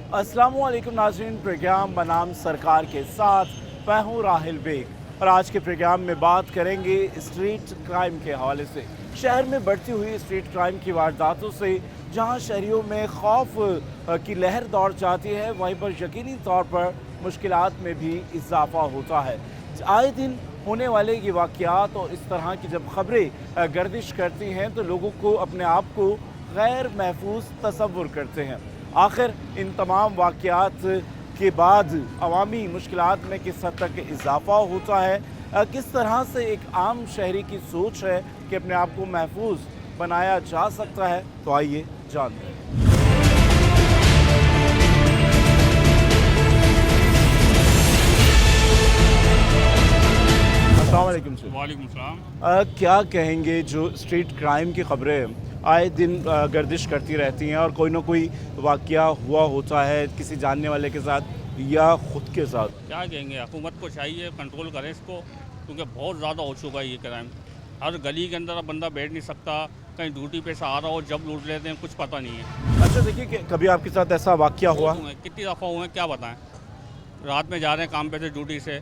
अस्सलामुअलैकुम नाज़रीन, प्रोग्राम बनाम सरकार के साथ मैं हूँ राहिल बेग और आज के प्रोग्राम में बात करेंगे स्ट्रीट क्राइम के हवाले से। शहर में बढ़ती हुई स्ट्रीट क्राइम की वारदातों से जहाँ शहरियों में खौफ की लहर दौड़ जाती है, वहीं पर यकीनी तौर पर मुश्किलात में भी इजाफा होता है। आए दिन होने वाले ये वाक़यात और इस तरह की जब खबरें गर्दिश करती हैं तो लोगों को अपने आप को गैर महफूज तसव्वुर करते हैं। आखिर इन तमाम वाक़यात के बाद अवामी मुश्किलात में किस हद तक इजाफा होता है, किस तरह से एक आम शहरी की सोच है कि अपने आप को महफूज बनाया जा सकता है, तो आइए जानते हैं। अस्सलाम वालेकुम सर। वालेकुम सलाम। क्या कहेंगे जो स्ट्रीट क्राइम की खबरें आए दिन गर्दिश करती रहती हैं और कोई ना कोई वाक़या हुआ होता है किसी जानने वाले के साथ या ख़ुद के साथ? क्या कहेंगे, हुकूमत को चाहिए कंट्रोल करें इसको, क्योंकि बहुत ज़्यादा हो चुका है ये क्राइम। हर गली के अंदर अब बंदा बैठ नहीं सकता, कहीं ड्यूटी पे से आ रहा हो जब लूट लेते हैं, कुछ पता नहीं है। अच्छा देखिए कि कभी आपके साथ ऐसा वाक़या हुआ? कितनी दफ़ा हुए हैं क्या बताएं। रात में जा रहे हैं काम पे से, ड्यूटी से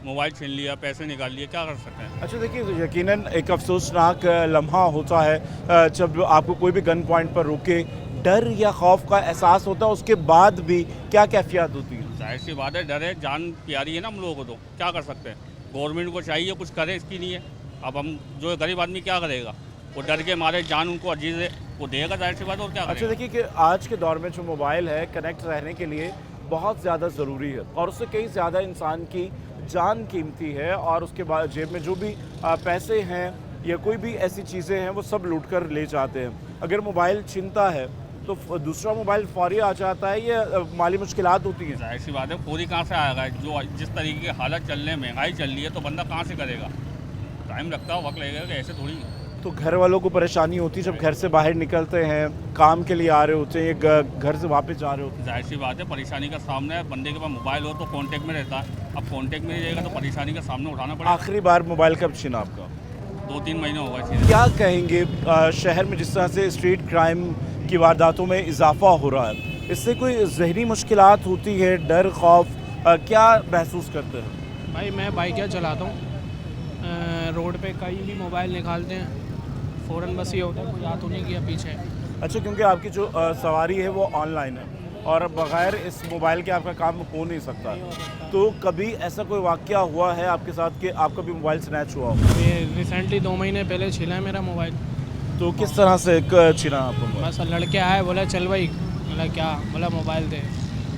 मोबाइल छीन लिया, पैसे निकाल लिए, क्या कर सकते हैं। अच्छा देखिए, यकीनन एक अफसोसनाक लम्हा होता है जब आपको कोई भी गन पॉइंट पर रोके, डर या खौफ का एहसास होता है, उसके बाद भी क्या कैफियत होती है? जाहिर सी बात है, डर है, जान प्यारी है ना हम लोगों को, तो क्या कर सकते हैं। गवर्नमेंट को चाहिए कुछ करे, इसकी नहीं है। अब हम जो गरीब आदमी क्या करेगा, वो डर के मारे जान उनको अजीज है, वो देगा, जाहिर सी बात है, और क्या अच्छा करेगा। देखिए कि आज के दौर में जो मोबाइल है कनेक्ट रहने के लिए बहुत ज़्यादा ज़रूरी है और उससे कई ज़्यादा इंसान की जान कीमती है और उसके बाद जेब में जो भी पैसे हैं या कोई भी ऐसी चीज़ें हैं वो सब लूट कर ले जाते हैं। अगर मोबाइल छिनता है तो दूसरा मोबाइल फौरी आ जाता है या माली मुश्किलात होती हैं? जाहिर सी बात है, पूरी कहाँ से आएगा। जो जिस तरीके की हालत चल रही है, महंगाई चल रही है, तो बंदा कहाँ से करेगा। टाइम लगता है, वक्त लगेगा, कि ऐसे थोड़ी। तो घर वालों को परेशानी होती है जब घर से बाहर निकलते हैं, काम के लिए आ रहे होते हैं या घर से वापस जा रहे होते हैं? जाहिर सी बात है, परेशानी का सामना है। बंदे के पास मोबाइल हो तो कांटेक्ट में रहता है, अब कांटेक्ट में नहीं रहेगा तो परेशानी का सामना उठाना पड़ेगा। आखिरी बार मोबाइल कब छीना आपका? 2-3 महीने हो गए चीज़। क्या कहेंगे शहर में जिस तरह से स्ट्रीट क्राइम की वारदातों में इजाफा हो रहा है, इससे कोई ज़हनी मुश्किलात होती है, डर खौफ क्या महसूस करते हैं? भाई मैं बाइक क्या चलाता हूँ, रोड पे कहीं भी मोबाइल निकालते हैं, फ़ौरन बस ये होता है कोई आ तो नहीं गया पीछे। अच्छा, क्योंकि आपकी जो सवारी है वो ऑनलाइन है और बग़ैर इस मोबाइल के आपका काम हो नहीं सकता, तो कभी ऐसा कोई वाक़या हुआ है आपके साथ कि आपका भी मोबाइल स्नैच हुआ हो? ये रिसेंटली 2 महीने पहले छिला है मेरा मोबाइल। तो किस तरह से छीना आपको मोबाइल? बस लड़के आए, बोला चल भाई, बोला क्या, बोला मोबाइल दे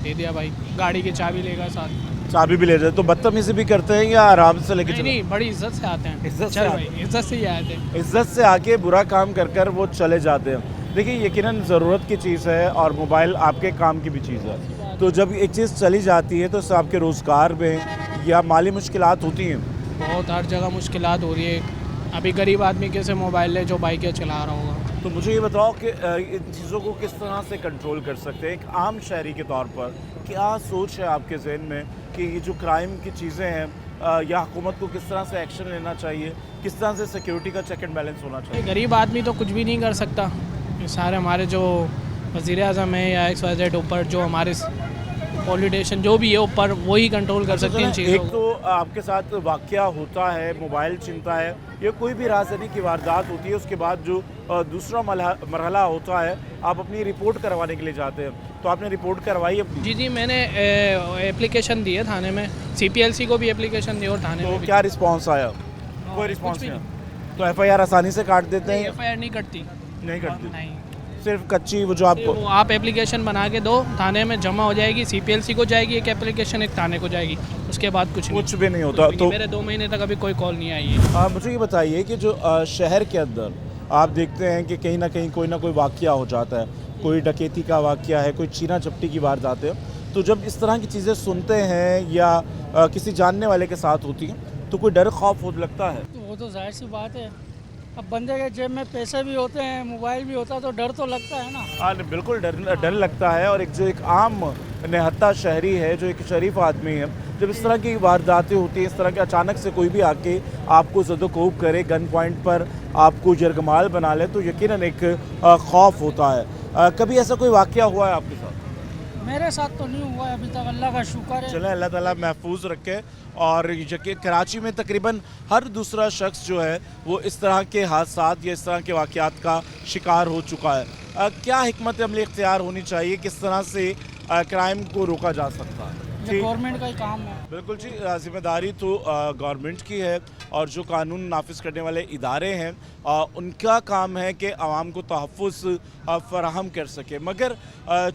दिया भाई। गाड़ी की चाबी लेगा साथ। चाबी भी ले जाए तो बदतमीजी भी करते हैं या आराम से लेके नहीं चले? नहीं, बड़ी इज्जत से आते हैं। इज्जत से चल आते भाई, इज्जत से ही आए थे। इज्जत से आके बुरा काम कर कर वो चले जाते हैं। देखिए यकीनन ज़रूरत की चीज़ है और मोबाइल आपके काम की भी चीज़ है, तो जब एक चीज़ चली जाती है तो उससे आपके रोज़गार में या माली मुश्किलात होती हैं। बहुत हर जगह मुश्किलात हो रही है। अभी गरीब आदमी कैसे मोबाइल ले जो बाइकें चला रहा होगा। तो मुझे ये बताओ कि इन चीज़ों को किस तरह से कंट्रोल कर सकते हैं एक आम शहरी के तौर पर? क्या सोच है आपके जहन में कि ये जो क्राइम की चीज़ें हैं या हुकूमत को किस तरह से एक्शन लेना चाहिए, किस तरह से सिक्योरिटी का चेक एंड बैलेंस होना चाहिए? गरीब आदमी तो कुछ भी नहीं कर सकता। ये सारे हमारे जो वज़ीर आज़म है या XYZ ऊपर जो हमारे पॉलिटिशियन जो भी है ऊपर, वही कंट्रोल कर सकते हैं इन चीज़ों एक को। तो आपके साथ वाक़या होता है, मोबाइल छिनता है या कोई भी राजधानी की वारदात होती है, उसके बाद जो दूसरा मरहला होता है, आप अपनी रिपोर्ट करवाने के लिए जाते हैं, तो आपने रिपोर्ट करवाई अपनी? जी मैंने एप्लीकेशन दी है थाने में, CPLC को भी एप्लीकेशन दी और थाने तो में भी। क्या रिस्पांस आया? कोई रिस्पांस नहीं आया? तो FIR आसानी से काट देते हैं? FIR नहीं कटती। नहीं करती, नहीं, सिर्फ कच्ची वो जो आपको वो आप एप्लीकेशन बना के दो, थाने में जमा हो जाएगी, CPLC को जाएगी एक एप्लीकेशन, एक थाने को जाएगी, उसके बाद कुछ भी नहीं होता। तो मेरे 2 महीने तक अभी कोई कॉल नहीं आई है। मुझे ये बताइए कि जो शहर के अंदर आप देखते हैं कि कहीं ना कहीं कोई ना कोई वाक़या हो जाता है, कोई डकैती का वाक़या है, कोई छीना झपटी की वारदात है, तो जब इस तरह की चीज़ें सुनते हैं या किसी जानने वाले के साथ होती हैं तो कोई डर खौफ हो लगता है? वो तो जाहिर सी बात है, अब बंदे के जेब में पैसे भी होते हैं, मोबाइल भी होता है, तो डर तो लगता है ना। हाँ बिल्कुल, डर लगता है। और एक आम निहत्था शहरी है, जो एक शरीफ आदमी है, जब इस तरह की वारदातें होती हैं, इस तरह के अचानक से कोई भी आके आपको ज़द-ओ-कोब करे, गन पॉइंट पर आपको यरगमाल बना ले, तो यकीनन एक खौफ होता है। कभी ऐसा कोई वाक़या हुआ है आपके साथ? मेरे साथ तो नहीं हुआ है अभी तक, अल्लाह का शुक्र है। चले अल्लाह ताला महफूज रखे। और यकीन कराची में तकरीबन हर दूसरा शख्स जो है वो इस तरह के हादसात या इस तरह के वाक़यात का शिकार हो चुका है। क्या हिकमत अमली इख्तियार होनी चाहिए, किस तरह से क्राइम को रोका जा सकता है? ये गवर्नमेंट का ही काम है। बिल्कुल जी, ज़िम्मेदारी तो गवर्नमेंट की है और जो कानून नाफिज करने वाले इदारे हैं उनका काम है कि आवाम को तहफ़्फ़ुज़ फ़राहम कर सके। मगर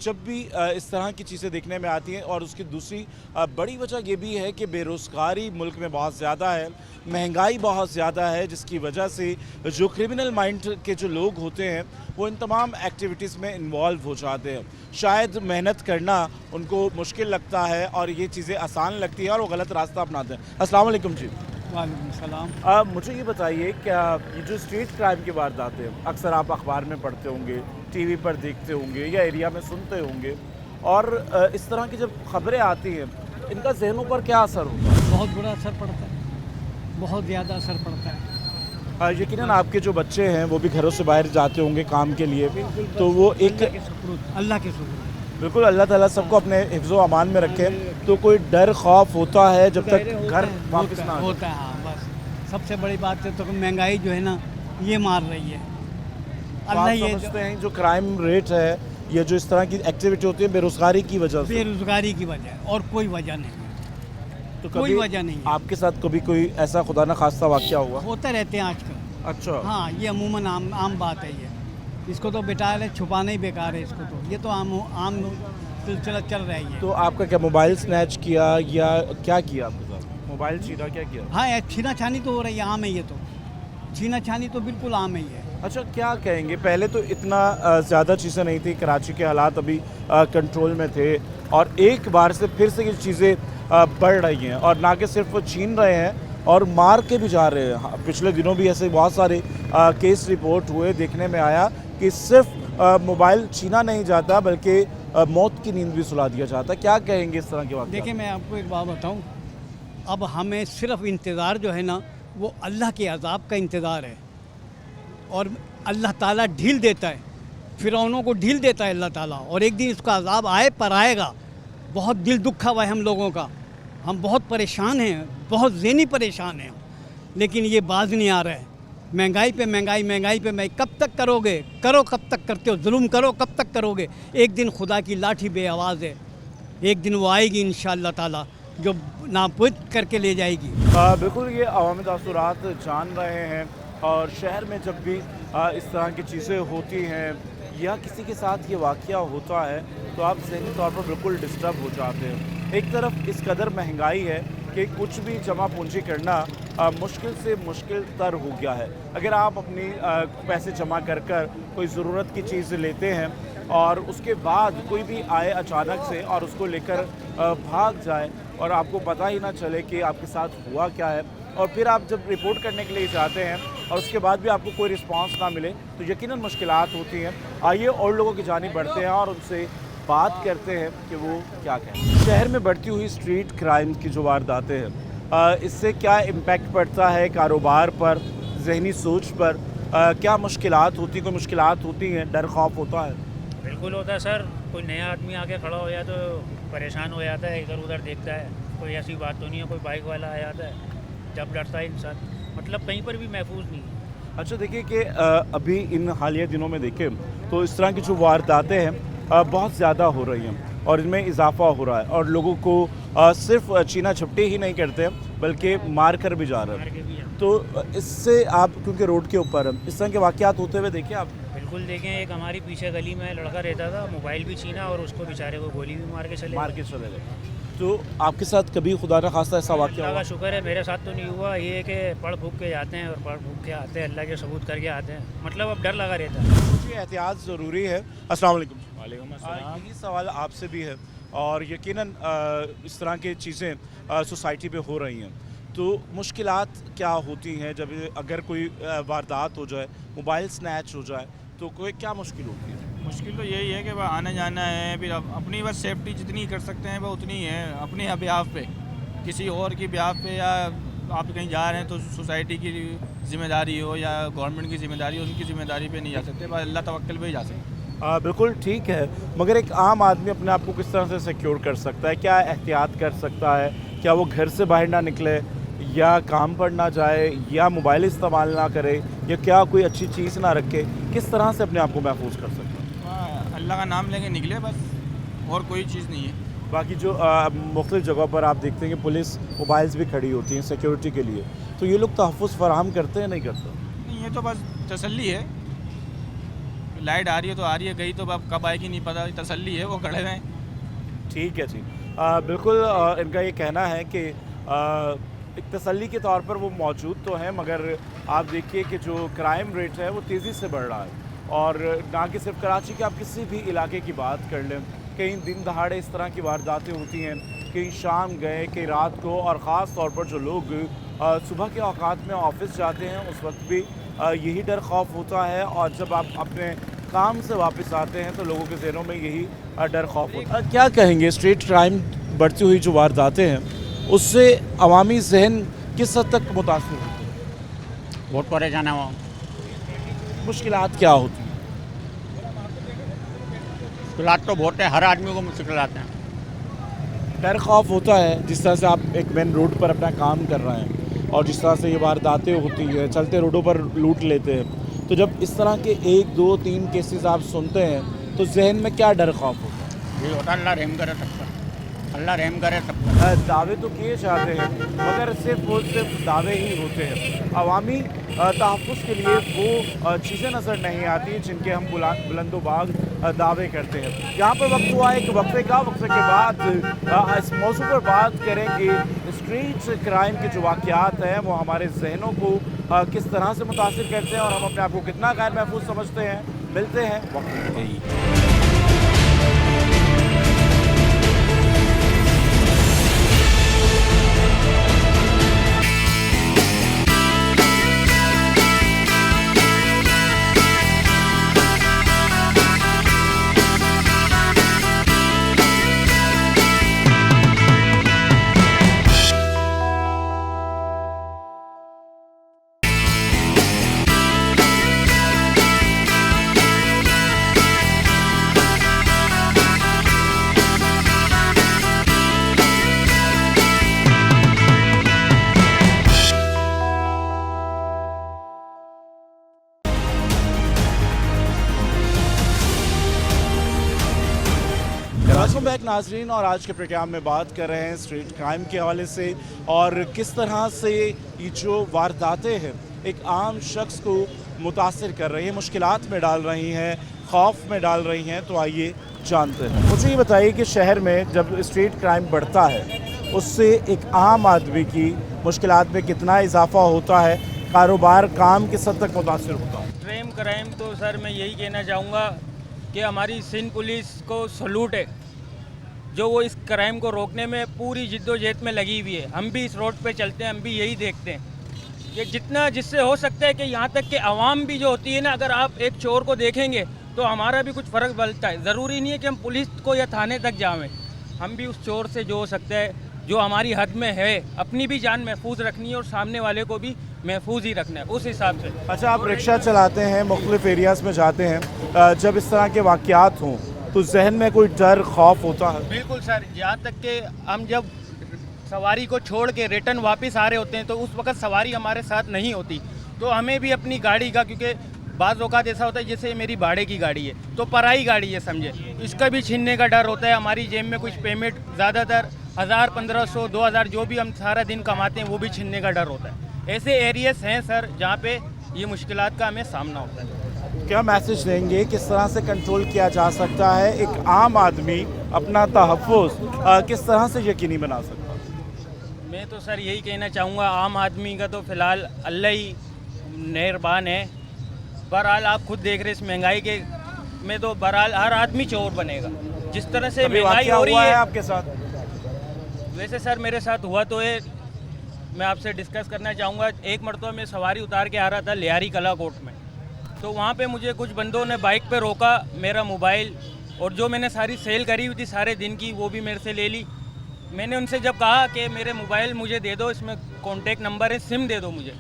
जब भी इस तरह की चीज़ें देखने में आती हैं, और उसकी दूसरी बड़ी वजह ये भी है कि बेरोज़गारी मुल्क में बहुत ज़्यादा है, महंगाई बहुत ज़्यादा है, जिसकी वजह से जो क्रिमिनल माइंड के जो लोग होते हैं वो इन तमाम एक्टिविटीज़ में इन्वॉल्व हो जाते हैं। शायद मेहनत करना उनको मुश्किल लगता है और ये चीज़ें आसान लगती है और वो गलत रास्ता अपनाते हैं। अस्सलाम वालेकुम जी। वालेकुम सलाम। मुझे ये बताइए, क्या ये जो स्ट्रीट क्राइम की वारदातें हैं अक्सर आप अखबार में पढ़ते होंगे, टीवी पर देखते होंगे या एरिया में सुनते होंगे, और इस तरह की जब खबरें आती हैं इनका जहनों पर क्या असर होता है? बहुत बुरा असर पड़ता है, बहुत ज़्यादा असर पड़ता है। यकीनन आपके जो बच्चे हैं वो भी घरों से बाहर जाते होंगे काम के लिए, तो वो एक अल्लाह के शुक्र। बिल्कुल अल्लाह ताला सबको अपने हिफ्ज़ व अमान में रखे। तो कोई डर खौफ होता है जब तक घर वापस ना होता है। हाँ, बस सबसे बड़ी बात है तो महंगाई जो है ना ये मार रही है। आप समझते हैं जो क्राइम रेट है, ये जो इस तरह की एक्टिविटी होती है बेरोज़गारी की वजह से? बेरोजगारी की वजह और कोई वजह नहीं, तो कोई वजह नहीं है। आपके साथ कभी कोई ऐसा खुदा न खास्ता वाक़या हुआ? होते रहते हैं आजकल। अच्छा। हाँ, ये अमूमन आम बात है। ये इसको तो बेटा छुपाना ही बेकार है इसको, तो ये तो आम सिलसिला चल रहा है। तो आपका क्या मोबाइल स्नैच किया या क्या किया आपके साथ? मोबाइल छीना, क्या किया? हाँ, छीना छानी तो हो रही है, आम है ये तो। छीना छानी तो बिल्कुल आम है ये। अच्छा, क्या कहेंगे, पहले तो इतना ज़्यादा चीज़ें नहीं थी, कराची के हालात अभी कंट्रोल में थे, और एक बार से फिर से ये चीज़ें बढ़ रही हैं, और ना कि सिर्फ वो छीन रहे हैं और मार के भी जा रहे हैं। हाँ, पिछले दिनों भी ऐसे बहुत सारे केस रिपोर्ट हुए, देखने में आया कि सिर्फ मोबाइल छीना नहीं जाता बल्कि मौत की नींद भी सुला दिया जाता। क्या कहेंगे इस तरह के वाक़यात? देखिए, मैं आपको एक बात बताऊं, अब हमें सिर्फ इंतज़ार जो है ना वो अल्लाह के अज़ाब का इंतज़ार है, और अल्लाह ताला ढील देता है, फिरौनों को ढील देता है अल्लाह ताला, और एक दिन इसका अज़ाब आए पर आएगा। बहुत दिल दुखा हुआ है हम लोगों का, हम बहुत परेशान हैं, बहुत ज़हनी परेशान हैं, लेकिन ये बाज नहीं आ रहा है। महंगाई पे महंगाई, महंगाई पे महंगाई, कब तक करोगे? करो, कब तक करते हो? जुल्म करो, कब तक करोगे? एक दिन खुदा की लाठी बे आवाज़ है, एक दिन वो आएगी इंशाअल्लाह ताला जो नापुद करके ले जाएगी। बिल्कुल, ये अवामी तासुरात जान रहे हैं, और शहर में जब भी इस तरह की चीज़ें होती हैं या किसी के साथ ये वाक़या होता है तो आप ज़हनी तौर पर बिल्कुल डिस्टर्ब हो जाते हैं। एक तरफ इस कदर महंगाई है कि कुछ भी जमा पूंजी करना मुश्किल से मुश्किल तर हो गया है। अगर आप अपनी पैसे जमा कर कर कोई ज़रूरत की चीज़ लेते हैं और उसके बाद कोई भी आए अचानक से और उसको लेकर भाग जाए और आपको पता ही ना चले कि आपके साथ हुआ क्या है, और फिर आप जब रिपोर्ट करने के लिए जाते हैं और उसके बाद भी आपको कोई रिस्पांस ना मिले तो यकीनन मुश्किलात होती हैं। आइए और लोगों की जानिब बढ़ते हैं और उनसे बात करते हैं कि वो क्या कहें। शहर में बढ़ती हुई स्ट्रीट क्राइम की जो वारदातें हैं, इससे क्या इम्पेक्ट पड़ता है कारोबार पर, जहनी सोच पर? क्या मुश्किलात होती, कोई मुश्किलात होती हैं, डर खौफ होता है? बिल्कुल होता है सर। कोई नया आदमी आके खड़ा हो जाए तो परेशान हो जाता है, इधर उधर देखता है, कोई ऐसी बात तो नहीं है, कोई बाइक वाला आ जाता है, जब डरता है इंसान, मतलब कहीं पर भी महफूज नहीं है। अच्छा, देखिए कि अभी इन हालिया दिनों में देखें तो इस तरह की जो वारदातें हैं बहुत ज़्यादा हो रही हैं और इनमें इजाफा हो रहा है, और लोगों को सिर्फ चीना झपटी ही नहीं करते बल्कि मार कर भी जा रहे हैं। तो इससे आप, क्योंकि रोड के ऊपर इस तरह के वाक़यात होते हुए देखे आप? बिल्कुल देखें, एक हमारी पीछे गली में लड़का रहता था, मोबाइल भी छीना और उसको बेचारे को गोली भी मार के चले गए। तो आपके साथ कभी खुदा न खास्ता ऐसा वाक़या अल्लाह हुआ? का शुक्र है मेरे साथ तो नहीं हुआ। ये है कि पढ़ भूख के जाते हैं और पढ़ भूख के आते हैं, अल्लाह के सबूत करके आते हैं, मतलब अब डर लगा रहता है। मुझे एहतियात ज़रूरी है। अस्सलाम वालेकुम। वालेकुम अस्सलाम। यही सवाल आपसे भी है, और यकीनन इस तरह की चीज़ें सोसाइटी पे हो रही हैं, तो मुश्किलात क्या होती हैं जब अगर कोई वारदात हो जाए, मोबाइल स्नैच हो जाए, तो कोई क्या मुश्किल होती है? मुश्किल तो यही है कि वह आना जाना है, फिर अपनी बस सेफ्टी जितनी कर सकते हैं वह उतनी है, अपने ब्याह पे, किसी और की ब्याह पे, या आप कहीं जा रहे हैं तो सोसाइटी की जिम्मेदारी हो या गवर्नमेंट की जिम्मेदारी हो, उनकी जिम्मेदारी पे नहीं जा सकते, बस अल्लाह तवक्कल पे ही जा सकते। बिल्कुल ठीक है, मगर एक आम आदमी अपने आप को किस तरह से सिक्योर कर सकता है? क्या एहतियात कर सकता है? क्या वो घर से बाहर ना निकले, या काम पर ना जाए, या मोबाइल इस्तेमाल ना करे, या क्या कोई अच्छी चीज़ ना रखे? किस तरह से अपने आप को महफूज कर सकता है? अल्लाह का नाम लेके निकले बस, और कोई चीज़ नहीं है। बाकी जो मुख्तलिफ़ जगहों पर आप देखते हैं कि पुलिस मोबाइल्स भी खड़ी होती हैं सिक्योरिटी के लिए, तो ये लोग तहफ़्फ़ुज़ फराहम करते हैं नहीं करते? नहीं, ये तो बस तसल्ली है, लाइट आ रही है तो आ रही है, गई तो अब कब आएगी नहीं पता, तसल्ली है, वो खड़े रहें। ठीक है जी। बिल्कुल इनका ये कहना है कि एक तसल्ली के तौर पर वो मौजूद तो हैं, मगर आप देखिए कि जो क्राइम रेट है वो तेज़ी से बढ़ रहा है। और ना कि सिर्फ कराची के, आप किसी भी इलाके की बात कर लें, कहीं दिन दहाड़े इस तरह की वारदातें होती हैं, कहीं शाम गए, कहीं रात को, और ख़ास तौर पर जो लोग सुबह के औकात में ऑफिस जाते हैं उस वक्त भी यही डर खौफ होता है, और जब आप अपने काम से वापस आते हैं तो लोगों के ज़हनों में यही डर खौफ होता है। क्या कहेंगे, स्ट्रीट क्राइम बढ़ती हुई जो वारदातें हैं उससे अवामी जहन किस हद तक मुतासर होते हैं? बहुत परेशान है वो। मुश्किलात क्या होती हैं? मुश्किलात तो बहुत है, हर आदमी को मुश्किलात हैं। डर खौफ होता है, जिस तरह से आप एक मेन रोड पर अपना काम कर रहे हैं और जिस तरह से ये वारदातें होती है, चलते रोडों पर लूट लेते हैं, तो जब इस तरह के 1, 2, 3 केसेस आप सुनते हैं तो जहन में क्या डर खौफ होता है? ये होता अल्लाह रहम करे सब पर, अल्लाह रहम करे सब पर। दावे तो किए जाते हैं, मगर सिर्फ दावे ही होते हैं। अवामी तहफ़्फ़ुज़ के लिए वो चीज़ें नज़र नहीं आती जिनके हम बुलंदोबाग दावे करते हैं। यहाँ पर वक्त हुआ एक वक्फे का, वक्फे के बाद इस मौजू पर बात करेंगे। स्ट्रीट क्राइम के जो वाक़यात हैं वो हमारे जहनों को किस तरह से मुतासिर करते हैं और हम अपने आप को कितना गैर महफूज समझते हैं। मिलते हैं वक्त में ही। वेलकम बैक नाजरीन, और आज के प्रोग्राम में बात कर रहे हैं स्ट्रीट क्राइम के हवाले से और किस तरह से ये जो वारदातें हैं एक आम शख्स को मुतासिर कर रही है, मुश्किलात में डाल रही हैं, खौफ में डाल रही हैं। तो आइए जानते हैं। मुझे ये बताइए कि शहर में जब स्ट्रीट क्राइम बढ़ता है उससे एक आम आदमी की मुश्किलात में कितना इजाफा होता है, कारोबार काम किस हद तक मुतासिर होता है? एक्सट्रीम क्राइम तो सर मैं यही कहना चाहूँगा कि हमारी सिंध पुलिस को सलूट है, जो वो इस क्राइम को रोकने में पूरी जिद्दोजहद में लगी हुई है। हम भी इस रोड पे चलते हैं, हम भी यही देखते हैं कि जितना जिससे हो सकता है कि यहाँ तक कि आवाम भी जो होती है ना, अगर आप एक चोर को देखेंगे तो हमारा भी कुछ फ़र्क पड़ता है। ज़रूरी नहीं है कि हम पुलिस को या थाने तक जाएं, हम भी उस चोर से जो हो सकता है, जो हमारी हद में है, अपनी भी जान महफूज रखनी है और सामने वाले को भी महफूज ही रखना है उस हिसाब से। अच्छा, आप रिक्शा चलाते हैं, मुख्तलिफ एरियाज़ में जाते हैं, जब इस तरह के वाक़यात हों तो जहन में कोई डर खौफ होता है? बिल्कुल सर, यहाँ तक कि हम जब सवारी को छोड़ के रिटर्न वापस आ रहे होते हैं तो उस वक्त सवारी हमारे साथ नहीं होती, तो हमें भी अपनी गाड़ी का, क्योंकि बाज़ औक़ात ऐसा होता है जैसे मेरी भाड़े की गाड़ी है तो पराई गाड़ी है समझे, इसका भी छीनने का डर होता है। हमारी जेब में कुछ पेमेंट ज़्यादातर 1000, 1500, 2000 जो भी हम सारा दिन कमाते हैं वो भी छीनने का डर होता है। ऐसे एरियाज़ हैं सर जहाँ पे ये मुश्किलात का हमें सामना होता है। क्या मैसेज देंगे, किस तरह से कंट्रोल किया जा सकता है, एक आम आदमी अपना तहफ़्फ़ुज़ किस तरह से यकीनी बना सकता है? मैं तो सर यही कहना चाहूँगा, आम आदमी का तो फ़िलहाल अल्लाह ही मेहरबान है। बहरहाल आप खुद देख रहे इस महंगाई के में तो बहरहाल हर आदमी चोर बनेगा, जिस तरह से महंगाई हो रही है। आपके साथ वैसे सर मेरे साथ हुआ तो है, मैं आपसे डिस्कस करना चाहूँगा। एक मरतबा मैं सवारी उतार के आ रहा था लिहारी कला कोट में, तो वहाँ पे मुझे कुछ बंदों ने बाइक पे रोका, मेरा मोबाइल और जो मैंने सारी सेल करी हुई थी सारे दिन की वो भी मेरे से ले ली। मैंने उनसे जब कहा कि मेरे मोबाइल मुझे दे दो, इसमें कॉन्टेक्ट नंबर है, सिम दे दो मुझे,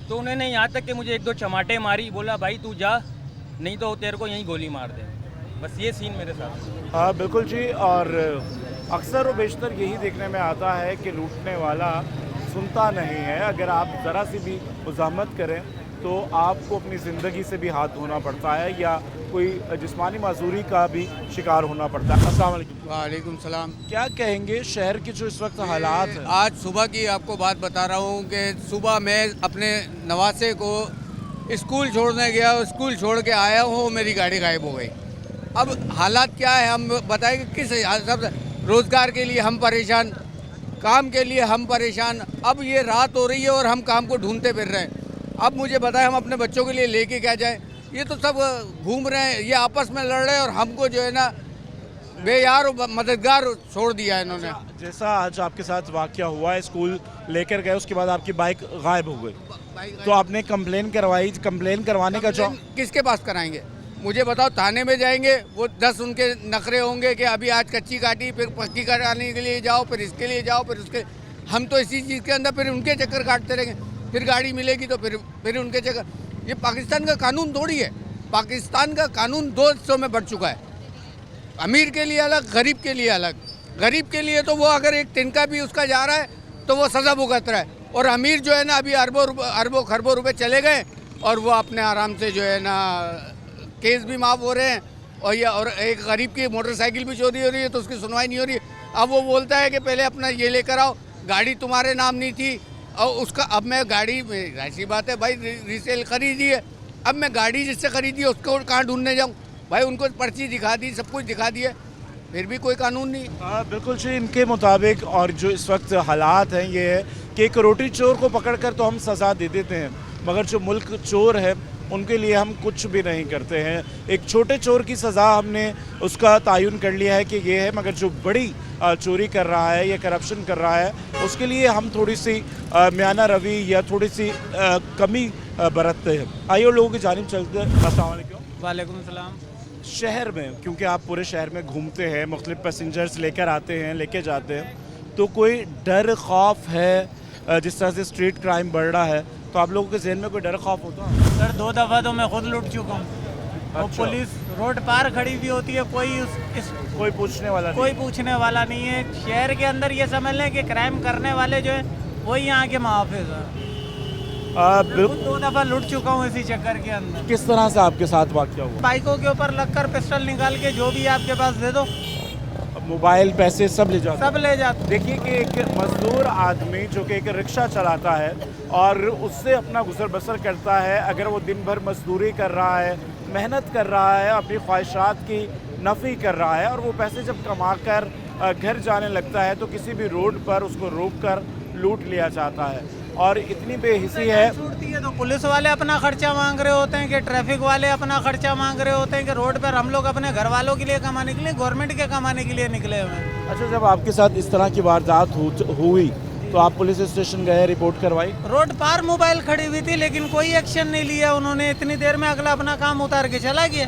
तो उन्होंने यहाँ तक कि मुझे 1-2 चमाटे मारी, बोला भाई तू जा नहीं तो तेरे को यहीं गोली मार दे। बस ये सीन मेरे साथ। हाँ बिल्कुल जी। और अक्सर व बेशतर यही देखने में आता है कि लूटने वाला सुनता नहीं है। अगर आप ज़रा सी भी मुज़ाहमत करें तो आपको अपनी ज़िंदगी से भी हाथ धोना पड़ता है या कोई जिस्मानी माजूरी का भी शिकार होना पड़ता है। अस्सलाम वालेकुम। वालेकुम सलाम। क्या कहेंगे शहर के जो इस वक्त हालात हैं? आज सुबह की आपको बात बता रहा हूँ कि सुबह मैं अपने नवासे को स्कूल छोड़ने गया, स्कूल छोड़ के आया हूँ, मेरी गाड़ी गायब हो गई। अब हालात क्या है हम बताएंगे किस सब। रोज़गार के लिए हम परेशान, काम के लिए हम परेशान। अब ये रात हो रही है और हम काम को ढूंढते फिर रहे हैं। अब मुझे बताएं हम अपने बच्चों के लिए लेके क्या जाएं? ये तो सब घूम रहे हैं, ये आपस में लड़ रहे हैं और हमको जो है ना बेयार और मददगार छोड़ दिया है इन्होंने। जैसा आज आपके साथ वाकया हुआ है, स्कूल लेकर गए, उसके बाद आपकी बाइक गायब हो गई, तो आपने कंप्लेन करवाई। कंप्लेन करवाने का जो किसके पास कराएंगे मुझे बताओ? थाने में जाएंगे, वो 10 उनके नखरे होंगे कि अभी आज कच्ची काटी, फिर पक्की कराने के लिए जाओ, फिर इसके लिए जाओ, फिर उसके। हम तो इसी चीज़ के अंदर फिर उनके चक्कर काटते रहेंगे। फिर गाड़ी मिलेगी तो फिर उनके चक्कर। ये पाकिस्तान का कानून थोड़ी है। पाकिस्तान का कानून 2 हिस्सों में बढ़ चुका है, अमीर के लिए अलग, गरीब के लिए अलग। गरीब के लिए तो वो अगर एक तिनका भी उसका जा रहा है तो वो सज़ा भुगत रहा है, और अमीर जो है ना अभी अरबों खरबों रुपए चले गए और वो अपने आराम से जो है ना केस भी माफ़ हो रहे हैं। और एक गरीब की मोटरसाइकिल भी चोरी हो रही है तो उसकी सुनवाई नहीं हो रही। अब वो बोलता है कि पहले अपना ये लेकर आओ, गाड़ी तुम्हारे नाम नहीं थी और उसका। अब मैं गाड़ी, ऐसी बात है भाई, रीसेल खरीदी है, अब मैं गाड़ी जिससे खरीदी है उसको कहाँ ढूंढने जाऊँ? भाई उनको पर्ची दिखा दी, सब कुछ दिखा दिया, फिर भी कोई कानून नहीं। हाँ बिल्कुल जी। इनके मुताबिक और जो इस वक्त हालात हैं ये है कि एक रोटी चोर को पकड़कर तो हम सज़ा दे देते हैं, मगर जो मुल्क चोर है उनके लिए हम कुछ भी नहीं करते हैं। एक छोटे चोर की सज़ा हमने उसका तयन कर लिया है कि ये है, मगर जो बड़ी चोरी कर रहा है या करप्शन कर रहा है उसके लिए हम थोड़ी सी म्याना रवि या थोड़ी सी कमी बरतते हैं। आइए लोगों की जानिब चलते हैं। अस्सलाम वालेकुम। वालेकुम सलाम। शहर में, क्योंकि आप पूरे शहर में घूमते हैं, मुख्तलिफ पैसेंजर्स लेकर आते हैं, लेके जाते हैं, तो कोई डर खौफ है जिस तरह से स्ट्रीट क्राइम बढ़ रहा है, तो आप लोगों के जहन में कोई डर खौफ होता है? सर 2 दफ़ा तो मैं खुद लुट चुका हूँ। और अच्छा। पुलिस रोड पार खड़ी भी होती है, कोई पूछने वाला कोई पूछने वाला नहीं है। शहर के अंदर ये समझ लें कि क्राइम करने वाले जो है वही यहाँ के मुहाफिज हैं। बिल्कुल। 2 दफ़ा लुट चुका हूँ इसी चक्कर के अंदर। किस तरह से आपके साथ वाकया हुआ? बाइकों के ऊपर लगकर पिस्टल निकाल के जो भी आपके पास दे दो, मोबाइल, पैसे सब ले जाते? सब ले जाते। देखिए कि एक मजदूर आदमी जो कि एक रिक्शा चलाता है और उससे अपना गुजर बसर करता है, अगर वो दिन भर मजदूरी कर रहा है, मेहनत कर रहा है, अपनी ख्वाहिशात की नफ़ी कर रहा है, और वो पैसे जब कमा कर घर जाने लगता है तो किसी भी रोड पर उसको रोक कर लूट लिया जाता है। और इतनी बेहिसी है, छूटती है तो पुलिस वाले अपना खर्चा मांग रहे होते हैं कि ट्रैफिक वाले अपना खर्चा मांग रहे होते हैं कि रोड पर हम लोग अपने घर वालों के लिए कमाने के लिए, गवर्नमेंट के कमाने के लिए निकले हुए हैं। अच्छा, जब आपके साथ इस तरह की वारदात हुई तो आप पुलिस स्टेशन गए, रिपोर्ट करवाई? रोड पार मोबाइल खड़ी हुई थी लेकिन कोई एक्शन नहीं लिया उन्होंने। इतनी देर में अगला अपना काम उतार के चला गया।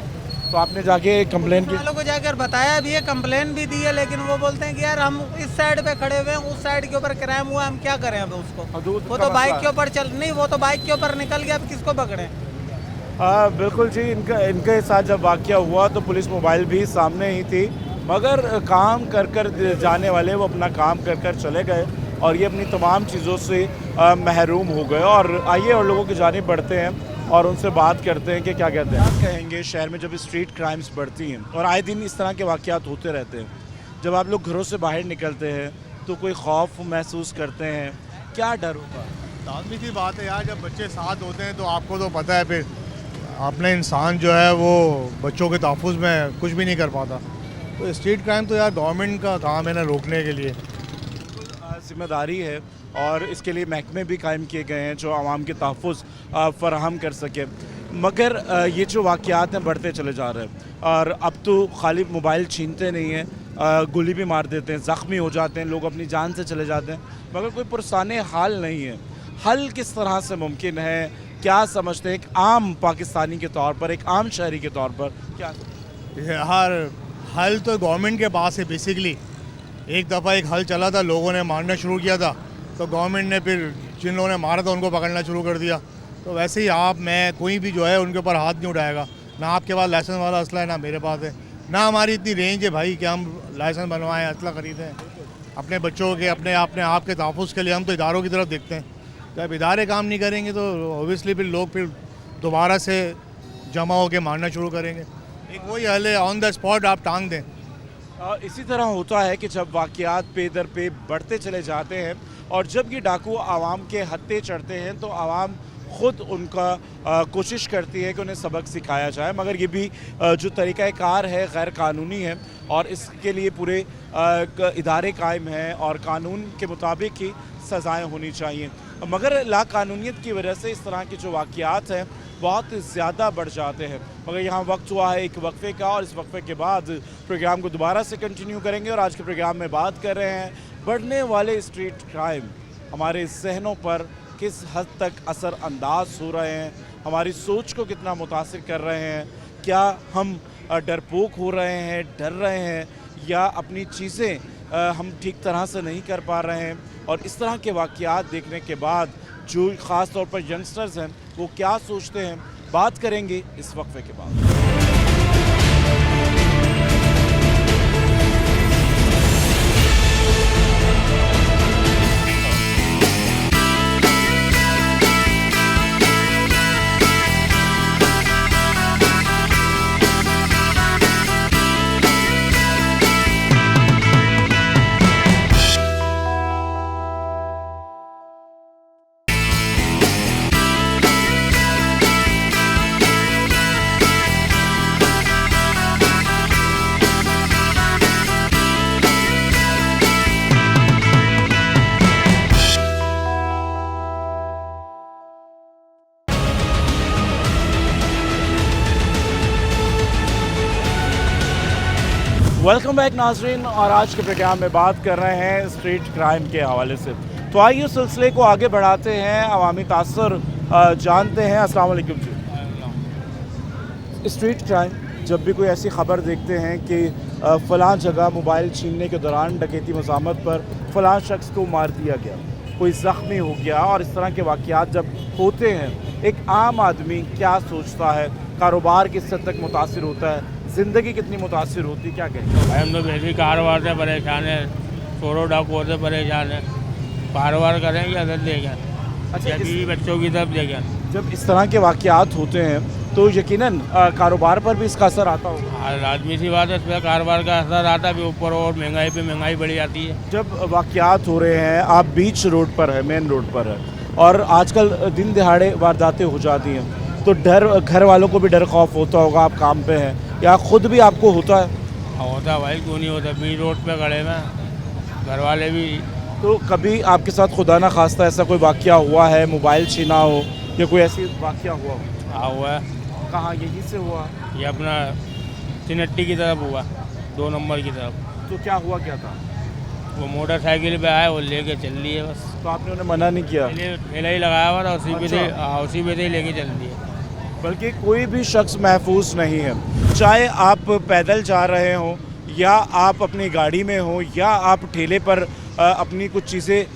तो आपने जाके कंप्लेन की? वालों को जाकर बताया भी है, कंप्लेन भी दी है, लेकिन वो बोलते हैं कि यार हम इस साइड पे खड़े हुए हैं, उस साइड के ऊपर क्राइम हुआ, हम क्या करें अब उसको। वो तो बाइक के ऊपर चल नहीं, वो तो बाइक के ऊपर निकल गया, अब किसको पकड़े? हाँ बिल्कुल जी। इनके साथ जब वाकया हुआ तो पुलिस मोबाइल भी सामने ही थी, मगर काम कर जाने वाले वो अपना काम कर चले गए और ये अपनी तमाम चीज़ों से महरूम हो गए। और आइए और लोगों की जानिब बढ़ते हैं और उनसे बात करते हैं कि क्या कहते हैं। आप कहेंगे शहर में जब स्ट्रीट क्राइम्स बढ़ती हैं और आए दिन इस तरह के वाक़यात होते रहते हैं, जब आप लोग घरों से बाहर निकलते हैं तो कोई खौफ महसूस करते हैं? क्या डर होता है? लाजमी सी बात है यार, जब बच्चे साथ होते हैं तो आपको तो पता है फिर अपने इंसान जो है वो बच्चों के तहफ़्फ़ुज़ में कुछ भी नहीं कर पाता। तो स्ट्रीट क्राइम तो यार गवर्नमेंट का काम है ना रोकने के लिए। जिम्मेदारी है और इसके लिए महकमे भी कायम किए गए हैं जो आवाम के तहफ़्फ़ुज़ फ़राहम कर सके, मगर ये जो वाक़यात हैं बढ़ते चले जा रहे हैं। और अब तो खाली मोबाइल छीनते नहीं हैं, गोली भी मार देते हैं, ज़ख्मी हो जाते हैं, लोग अपनी जान से चले जाते हैं, मगर कोई पुरसाने हाल नहीं है। हल किस तरह से मुमकिन है? क्या समझते हैं एक आम पाकिस्तानी के तौर पर, एक आम शहरी के तौर पर? क्या यार हल तो गवर्नमेंट के पास है बेसिकली। एक दफ़ा एक हल चला था, लोगों ने मारना शुरू किया था तो गवर्नमेंट ने फिर जिन लोगों ने मारा था उनको पकड़ना शुरू कर दिया। तो वैसे ही आप, मैं, कोई भी जो है उनके ऊपर हाथ नहीं उठाएगा। ना आपके पास लाइसेंस वाला असला है ना मेरे पास है, ना हमारी इतनी रेंज है भाई कि हम लाइसेंस बनवाएं, असला खरीदें अपने बच्चों के, अपने आप के तहफ़्फ़ुज़ के लिए। हम तो इदारों की तरफ देखते हैं। जब इदारे काम नहीं करेंगे तो ओबियसली फिर लोग फिर दोबारा से जमा होकर मारना शुरू करेंगे। एक वही हल है, ऑन द स्पॉट आप टांग दें। इसी तरह होता है कि जब वाक़यात पे दर पे बढ़ते चले जाते हैं और जब ये डाकू आवाम के हत्थे चढ़ते हैं तो आवाम ख़ुद उनका कोशिश करती है कि उन्हें सबक सिखाया जाए, मगर ये भी जो तरीक़ाकार है गैर कानूनी है और इसके लिए पूरे इदारे कायम हैं और कानून के मुताबिक ही सज़ाएँ होनी चाहिए। मगर लाकानूनियत की वजह से इस तरह के जो वाक़यात हैं बहुत ज़्यादा बढ़ जाते हैं। मगर यहाँ वक्त हुआ है एक वक्फे का और इस वक्फे के बाद प्रोग्राम को दोबारा से कंटिन्यू करेंगे और आज के प्रोग्राम में बात कर रहे हैं बढ़ने वाले स्ट्रीट क्राइम हमारे जहनों पर किस हद तक असर अंदाज हो रहे हैं, हमारी सोच को कितना मुतासिर कर रहे हैं, क्या हम डरपोक हो रहे हैं, डर रहे हैं या अपनी चीज़ें हम ठीक तरह से नहीं कर पा रहे हैं। और इस तरह के वाक़यात देखने के बाद जो ख़ास तौर पर यंगस्टर्स हैं वो क्या सोचते हैं, बात करेंगे इस वक्फे के बाद। वेलकम बैक नाजरीन, और आज के प्रोग्राम में बात कर रहे हैं स्ट्रीट क्राइम के हवाले से। तो आइए सिलसिले को आगे बढ़ाते हैं, अवामी तासर जानते हैं। अस्सलाम वालेकुम जी। स्ट्रीट क्राइम, जब भी कोई ऐसी ख़बर देखते हैं कि फ़लाँ जगह मोबाइल छीनने के दौरान डकैती मज़ामत पर फ़लाँ शख्स को मार दिया गया, कोई ज़ख्मी हो गया, और इस तरह के वाक़यात जब होते हैं एक आम आदमी क्या सोचता है, कारोबार किस हद तक मुतासिर होता है, ज़िंदगी कितनी मुतासिर होती है, क्या कहें? भाई हम तो वैसे कारोबार से परेशान है, चोरों डाकुओं से परेशान है। कारोबार करें या घर देखें, अच्छा, बीवी बच्चों की तरफ देखें। जब इस तरह के वाक़यात होते हैं तो यकीनन कारोबार पर भी इसका असर आता होगा। आदमी सी बात है, इस पर कारोबार का असर आता भी ऊपर, और महंगाई पे महंगाई बढ़ जाती है। जब वाक़यात हो रहे हैं, आप बीच रोड पर है, मेन रोड पर है, और आजकल दिन दिहाड़े वारदातें हो जाती हैं, तो डर, घर वालों को भी डर खौफ होता होगा, आप काम पे हैं या ख़ुद भी आपको होता है? होता भाई, क्यों नहीं होता, बीच रोड पे खड़े हैं, घर वाले भी। तो कभी आपके साथ खुदा ना खास्ता ऐसा कोई वाक़या हुआ है, मोबाइल छीना हो या कोई ऐसी वाक़या हुआ हो? हाँ हुआ है। कहाँ, यहीं से हुआ? ये अपना चिनट्टी की तरफ हुआ, 2 नंबर की तरफ। तो क्या हुआ, क्या था? वो मोटरसाइकिल पे आए, वो लेके चल लिए बस। तो आपने उन्हें मना नहीं किया? ठेला ही लगाया हुआ था, उसी पे से, उसी पे से लेके चल दिए। बल्कि कोई भी शख्स महफूज नहीं है, चाहे आप पैदल जा रहे हों या आप अपनी गाड़ी में हों या आप ठेले पर अपनी कुछ चीज़ें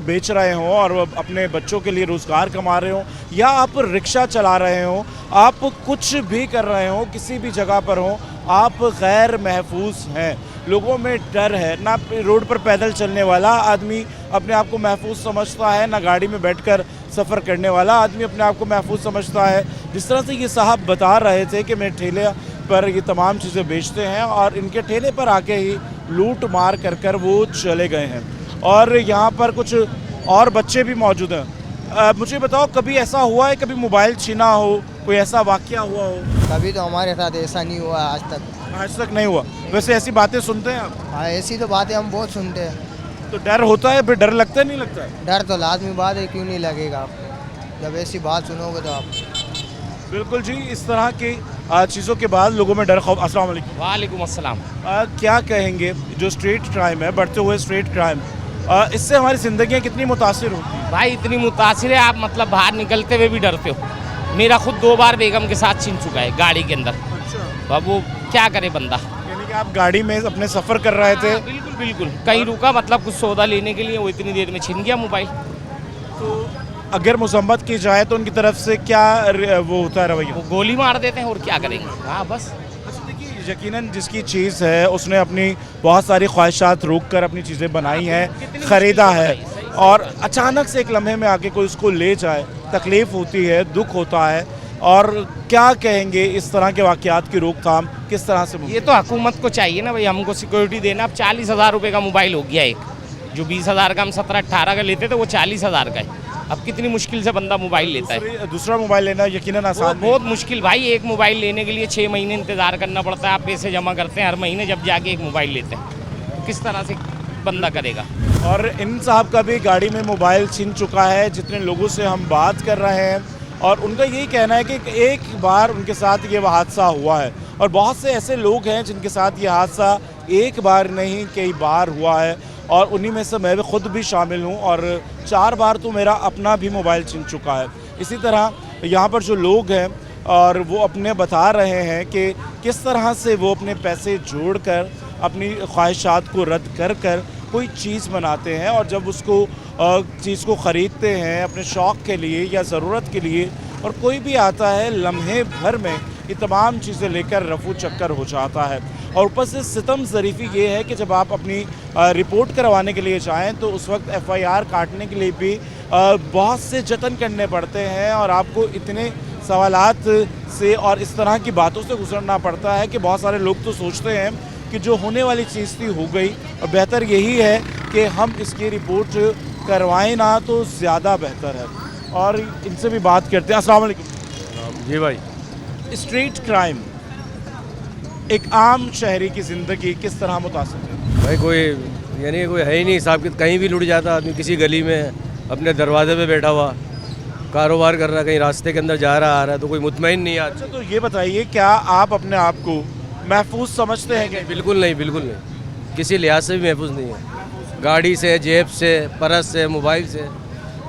बेच रहे हों और अपने बच्चों के लिए रोज़गार कमा रहे हों, या आप रिक्शा चला रहे हों, आप कुछ भी कर रहे हों, किसी भी जगह पर हों, आप गैर महफूज हैं। लोगों में डर है, ना रोड पर पैदल चलने वाला आदमी अपने आप को महफूज समझता है, ना गाड़ी में बैठकर सफ़र करने वाला आदमी अपने आप को महफूज समझता है। जिस तरह से ये साहब बता रहे थे कि मेरे ठेले पर ये तमाम चीज़ें बेचते हैं और इनके ठेले पर आके ही लूट मार कर वो चले गए हैं, और यहाँ पर कुछ और बच्चे भी मौजूद हैं। मुझे बताओ, कभी ऐसा हुआ है, कभी मोबाइल छीना हो, कोई ऐसा वाक़या हुआ हो? कभी तो हमारे साथ ऐसा नहीं हुआ आज तक। आज तक नहीं हुआ? वैसे ऐसी बातें सुनते हैं आप? हाँ, ऐसी तो बातें हम बहुत सुनते हैं। तो डर होता है, फिर डर लगता है, नहीं लगता है? डर तो लाजमी बात है, क्यों नहीं लगेगा आपको, जब ऐसी बात सुनोगे तो आप। बिल्कुल जी, इस तरह की चीज़ों के बाद लोगों में डर खौफ। अस्सलाम वालेकुम। वालेकुम अस्सलाम। क्या कहेंगे, जो स्ट्रीट क्राइम है, बढ़ते हुए स्ट्रीट क्राइम, इससे हमारी ज़िंदगियाँ कितनी मुतासिर होती हैं? भाई इतनी मुतासिर है, आप मतलब बाहर निकलते हुए भी डरते हो। मेरा खुद 2 बार बेगम के साथ छीन चुका है गाड़ी के अंदर। अच्छा। अब वो क्या करे बंदा। यानी कि आप गाड़ी में अपने सफ़र कर रहे थे? बिल्कुल बिल्कुल, कहीं रुका, मतलब कुछ सौदा लेने के लिए, वो इतनी देर में छीन गया मोबाइल। तो अगर मुज़म्मत की जाए तो उनकी तरफ से क्या वो होता है रवैया? वो गोली मार देते हैं, और क्या करेंगे। हाँ बस। अच्छा देखिए, यकीनन जिसकी चीज़ है उसने अपनी बहुत सारी ख्वाहिशात रोक कर अपनी चीज़ें बनाई हैं, ख़रीदा है, और अचानक से एक लम्हे में आके कोई उसको ले जाए, तकलीफ़ होती है, दुख होता है। और क्या कहेंगे इस तरह के वाक़यात की रोकथाम किस तरह से? ये तो हुकूमत को चाहिए ना भाई, हमको सिक्योरिटी देना। अब 40,000 रुपये का मोबाइल हो गया एक, जो 20,000 का हम 17-18 का लेते थे वो 40,000 का है। अब कितनी मुश्किल से बंदा मोबाइल लेता है। दूसरा मोबाइल लेना यकीनन आसान नहीं। बहुत मुश्किल भाई, एक मोबाइल लेने के लिए 6 महीने इंतज़ार करना पड़ता है। आप पैसे जमा करते हैं हर महीने, जब जाके एक मोबाइल लेते हैं तो किस तरह से बंदा करेगा। और इन साहब का भी गाड़ी में मोबाइल छिन चुका है, जितने लोगों से हम बात कर रहे हैं, और उनका यही कहना है कि एक बार उनके साथ ये हादसा हुआ है, और बहुत से ऐसे लोग हैं जिनके साथ ये हादसा एक बार नहीं कई बार हुआ है, और उन्हीं में से मैं भी खुद भी शामिल हूँ, और 4 बार तो मेरा अपना भी मोबाइल छिन चुका है। इसी तरह यहाँ पर जो लोग हैं और वो अपने बता रहे हैं कि किस तरह से वो अपने पैसे जोड़कर अपनी ख्वाहिशात को रद्द कर कर कोई चीज़ बनाते हैं, और जब उसको चीज़ को ख़रीदते हैं अपने शौक़ के लिए या ज़रूरत के लिए, और कोई भी आता है लम्हे भर में ये तमाम चीज़ें लेकर रफू चक्कर हो जाता है। और ऊपर से सितम ज़रीफ़ी ये है कि जब आप अपनी रिपोर्ट करवाने के लिए जाएं तो उस वक्त FIR काटने के लिए भी बहुत से जतन करने पड़ते हैं, और आपको इतने सवालात से और इस तरह की बातों से गुजरना पड़ता है कि बहुत सारे लोग तो सोचते हैं कि जो होने वाली चीज़ थी हो गई, और बेहतर यही है कि हम इसकी रिपोर्ट करवाएं ना तो ज़्यादा बेहतर है। और इनसे भी बात करते हैं। अस्सलाम वालेकुम। जी भाई। स्ट्रीट क्राइम एक आम शहरी की ज़िंदगी किस तरह मुतासिर है? भाई कोई यानी कोई है ही नहीं हिसाब कि कहीं भी लुट जाता आदमी, किसी गली में अपने दरवाजे पे बैठा हुआ कारोबार कर रहा, कहीं रास्ते के अंदर जा रहा आ रहा है, तो कोई मुतमईन नहीं आता। अच्छा, तो ये बताइए, क्या आप अपने आप को महफूज समझते हैं? कि बिल्कुल नहीं, बिल्कुल नहीं, किसी लिहाज से भी महफूज नहीं है। गाड़ी से, जेब से, परस से, मोबाइल से,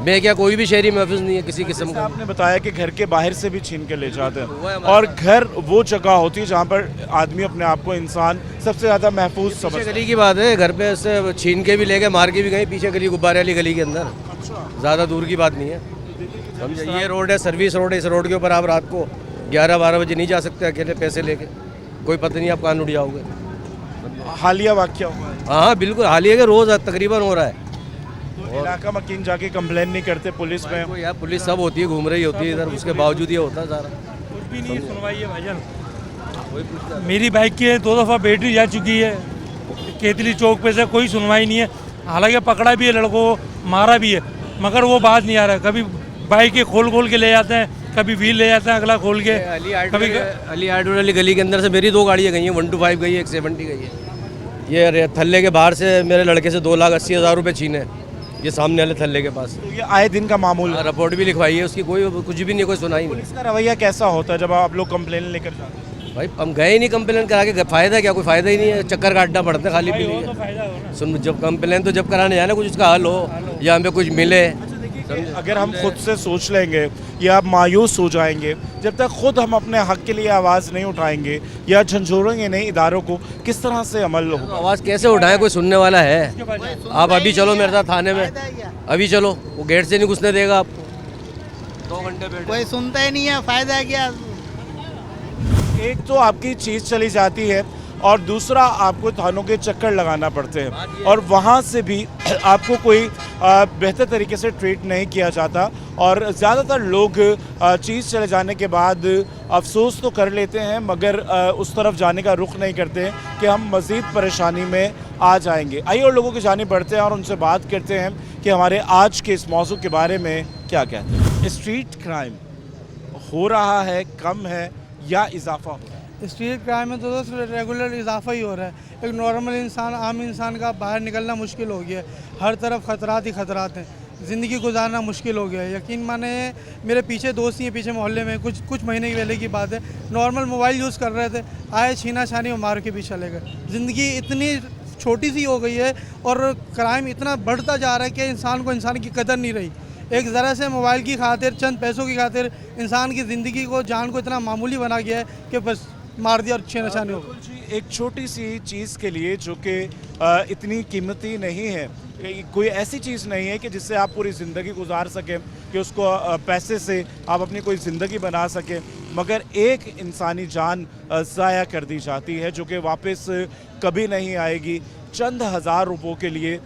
मैं क्या कोई भी शहरी महफूज नहीं है किसी किस्म का। आपने बताया कि घर के बाहर से भी छीन के ले जाते हैं, और घर वो जगह होती है जहाँ पर आदमी अपने आप को इंसान सबसे ज़्यादा महफूज समझता है। गली की बात है, घर पे से छीन के भी ले गए, मार के भी गए, पीछे गली गुब्बारे वाली गली के अंदर। ज़्यादा दूर की बात नहीं है, समझे। ये रोड है, सर्विस रोड है, इस रोड के ऊपर आप रात को 11-12 बजे नहीं जा सकते अकेले पैसे लेके, कोई पता नहीं आप कहाँ उड़ जाओगे। हालिया वाक़या हुआ है? हाँ बिल्कुल हालिया के रोज़ तकरीबन हो रहा है। तो इलाका मकीन जाके कंप्लेन नहीं करते पुलिस में? यार पुलिस सब होती है, घूम रही होती है इधर, उसके बावजूद ये होता है सारा। कुछ भी नहीं सुनवाई है भाईजान। मेरी बाइक की 2 दफ़ा बैटरी जा चुकी है, केतली चौक पे से कोई सुनवाई नहीं है। हालांकि पकड़ा भी है लड़कों को, मारा भी है, मगर वो बात नहीं आ रहा है। कभी बाइक के खोल के ले जाते हैं, कभी व्हील ले जाते हैं अगला खोल के। कभी अली आर्डर वाली गली के अंदर से मेरी 2 गाड़ियाँ गई हैं, 125 गई है, 170 गई है। ये थल्ले के बाहर से मेरे लड़के से 2,80,000 रुपये छीने, ये सामने वाले थल्ले के पास। तो ये आए दिन का मामूल है? रिपोर्ट भी लिखवाई है उसकी, कोई कुछ भी नहीं, कोई सुनाई नहीं। पुलिस का रवैया कैसा होता है जब आप लोग कंप्लेन लेकर जाते हैं? भाई हम गए नहीं कंप्लेन करा के, फ़ायदा क्या, कोई फ़ायदा ही नहीं है, चक्कर काटना पड़ता है खाली पीने। सुन, जब कंप्लेन तो जब कराने जाए ना, कुछ उसका हल हो या हमें कुछ मिले। अगर हम खुद से सोच लेंगे या आप मायूस हो जाएंगे, जब तक खुद हम अपने हक के लिए आवाज़ नहीं उठाएंगे या झंझोड़ेंगे नहीं इदारों को, किस तरह से अमल होगा? आवाज़ कैसे उठाएं, कोई सुनने वाला है? आप अभी चलो मेरे साथ थाने में, अभी चलो, वो गेट से नहीं घुसने देगा आपको। 2 घंटे बैठे, कोई सुनता ही नहीं है, फ़ायदा क्या? एक तो आपकी चीज़ चली जाती है, और दूसरा आपको थानों के चक्कर लगाना पड़ते हैं, और वहाँ से भी आपको कोई बेहतर तरीके से ट्रीट नहीं किया जाता। और ज़्यादातर लोग चीज़ चले जाने के बाद अफसोस तो कर लेते हैं, मगर उस तरफ जाने का रुख नहीं करते कि हम मज़ीद परेशानी में आ जाएंगे। आइए और लोगों की जानिब बढ़ते हैं और उनसे बात करते हैं कि हमारे आज के इस मौजू के बारे में क्या कहते हैं। स्ट्रीट क्राइम हो रहा है, कम है या इजाफा हो रहा है? स्ट्रीट क्राइम में तो रेगुलर इजाफा ही हो रहा है। एक नॉर्मल इंसान, आम इंसान का बाहर निकलना मुश्किल हो गया है। हर तरफ खतरात ही खतरात हैं, ज़िंदगी गुजारना मुश्किल हो गया है। यकीन माने, मेरे पीछे दोस्त ही हैं, पीछे मोहल्ले में, कुछ महीने की पहले की बात है, नॉर्मल मोबाइल यूज़ कर रहे थे, आए छीना छानी और मार के भी चले गए। ज़िंदगी इतनी छोटी सी हो गई है और क्राइम इतना बढ़ता जा रहा है कि इंसान को इंसान की कदर नहीं रही। एक ज़रा से मोबाइल की खातिर, चंद पैसों की खातिर इंसान की ज़िंदगी को, जान को इतना मामूली बना गया है कि बस मार दिया और 6 निशाने हो गए। बिल्कुल जी, एक छोटी सी चीज़ के लिए जो कि इतनी कीमती नहीं है, कोई ऐसी चीज़ नहीं है कि जिससे आप पूरी ज़िंदगी गुजार सकें, कि उसको पैसे से आप अपनी कोई ज़िंदगी बना सकें, मगर एक इंसानी जान ज़ाया कर दी जाती है जो कि वापस कभी नहीं आएगी। चंद हज़ार रुपयों के लिए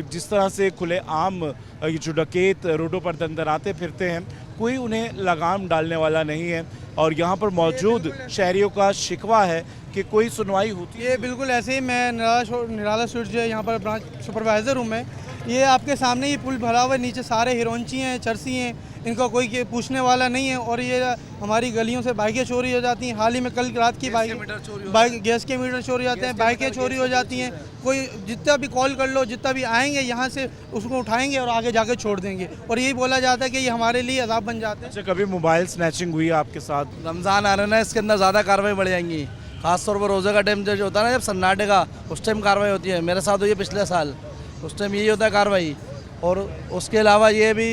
जिस तरह से खुले आम ये जो डकैत रोडों पर दंदनाते फिरते हैं, कोई उन्हें लगाम डालने वाला नहीं है। और यहाँ पर मौजूद शहरियों का शिकवा है कि कोई सुनवाई होती है। ये बिल्कुल ऐसे ही, मैं निराला स्वीट्स जो है यहाँ पर ब्रांच सुपरवाइज़र हूँ मैं। ये आपके सामने ही पुल भरा हुआ है, नीचे सारे हिरोंची हैं, चरसी हैं, इनका कोई पूछने वाला नहीं है। और ये हमारी गलियों से बाइकें चोरी हो जाती हैं। हाल ही में कल रात की बाइक गैस के मीटर चोरी हो जाते हैं, बाइकें चोरी हो जाती हैं। कोई जितना भी कॉल कर लो, जितना भी आएंगे यहाँ से उसको उठाएंगे और आगे जाके छोड़ देंगे। और यही बोला जाता है कि ये हमारे लिए अजाब बन जाते हैं। अच्छा, कभी मोबाइल स्नैचिंग हुई आपके साथ? रमज़ान आ रहा है ना, इसके अंदर ज़्यादा कार्रवाई बढ़ जाएंगी। खासतौर पर रोज़े का टाइम जो होता है ना, जब सन्नाटे का, उस टाइम कार्रवाई होती है। मेरे साथ हुई है पिछले साल, उस टाइम यही होता है कार्रवाई। और उसके अलावा ये भी